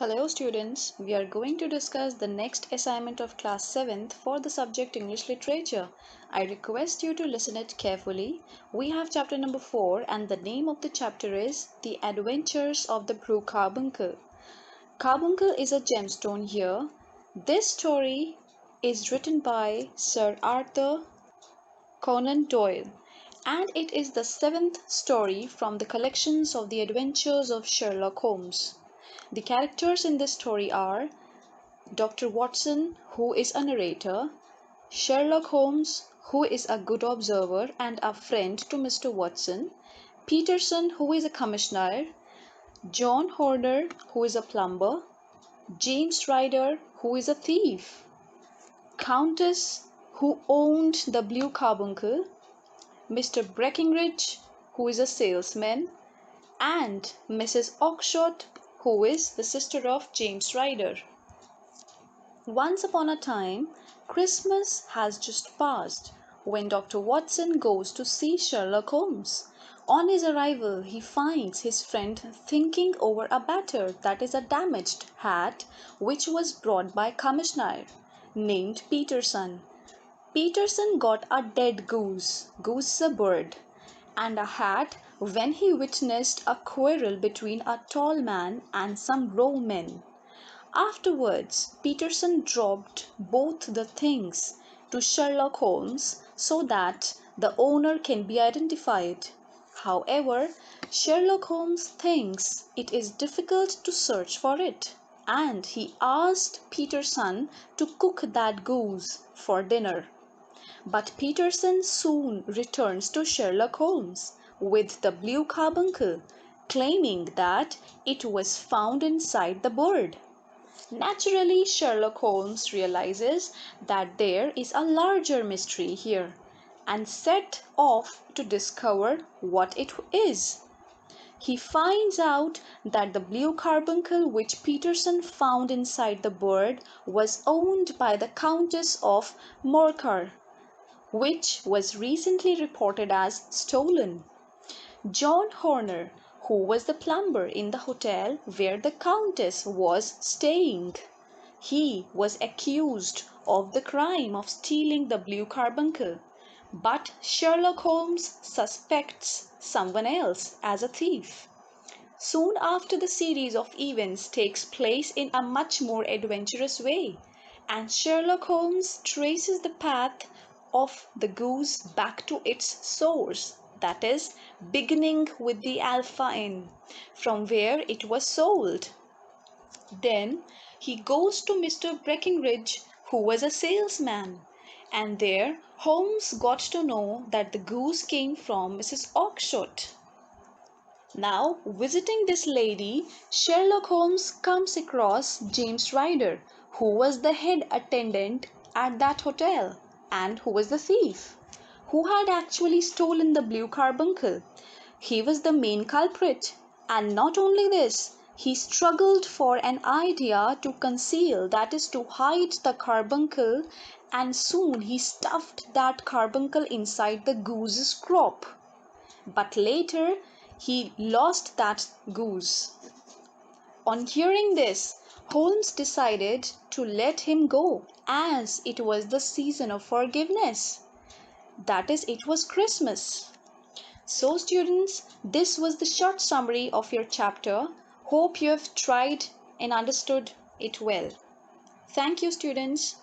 Hello students, we are going to discuss the next assignment of class 7th for the subject English Literature. I request you to listen it carefully. We have chapter number 4 and the name of the chapter is The Adventures of the Blue Carbuncle. Carbuncle is a gemstone here. This story is written by Sir Arthur Conan Doyle and it is the 7th story from the collections of the adventures of Sherlock Holmes. The characters in this story are Dr. Watson, who is a narrator, Sherlock Holmes, who is a good observer and a friend to Mr. Watson, Peterson, who is a commissioner, John Horner, who is a plumber, James Ryder, who is a thief, Countess, who owned the Blue Carbuncle, Mr. Breckinridge, who is a salesman, and Mrs. Oxshott, who is the sister of James Ryder. Once upon a time, Christmas has just passed when Dr. Watson goes to see Sherlock Holmes. On his arrival, he finds his friend thinking over a matter, that is a damaged hat which was brought by a commissioner named Peterson. Peterson got a dead goose, goose is a bird, and a hat when he witnessed a quarrel between a tall man and some raw men. Afterwards, Peterson dropped both the things to Sherlock Holmes so that the owner can be identified. However, Sherlock Holmes thinks it is difficult to search for it, and he asked Peterson to cook that goose for dinner. But Peterson soon returns to Sherlock Holmes with the Blue Carbuncle, claiming that it was found inside the bird. Naturally, Sherlock Holmes realizes that there is a larger mystery here and set off to discover what it is. He finds out that the Blue Carbuncle which Peterson found inside the bird was owned by the Countess of Morcar, which was recently reported as stolen. John Horner, who was the plumber in the hotel where the Countess was staying. He was accused of the crime of stealing the Blue Carbuncle, but Sherlock Holmes suspects someone else as a thief. Soon after, the series of events takes place in a much more adventurous way, and Sherlock Holmes traces the path of the goose back to its source, that is, beginning with the Alpha Inn, from where it was sold. Then he goes to Mr. Breckinridge, who was a salesman, and there Holmes got to know that the goose came from Mrs. Oxshott. Now, visiting this lady, Sherlock Holmes comes across James Ryder, who was the head attendant at that hotel and who was the thief, who had actually stolen the Blue Carbuncle. He was the main culprit, and not only this, he struggled for an idea to conceal, that is, to hide the carbuncle, and soon he stuffed that carbuncle inside the goose's crop. But later, he lost that goose. On hearing this, Holmes decided to let him go as it was the season of forgiveness. That is, it was Christmas. So students, this was the short summary of your chapter. Hope you have tried and understood it well. Thank you students.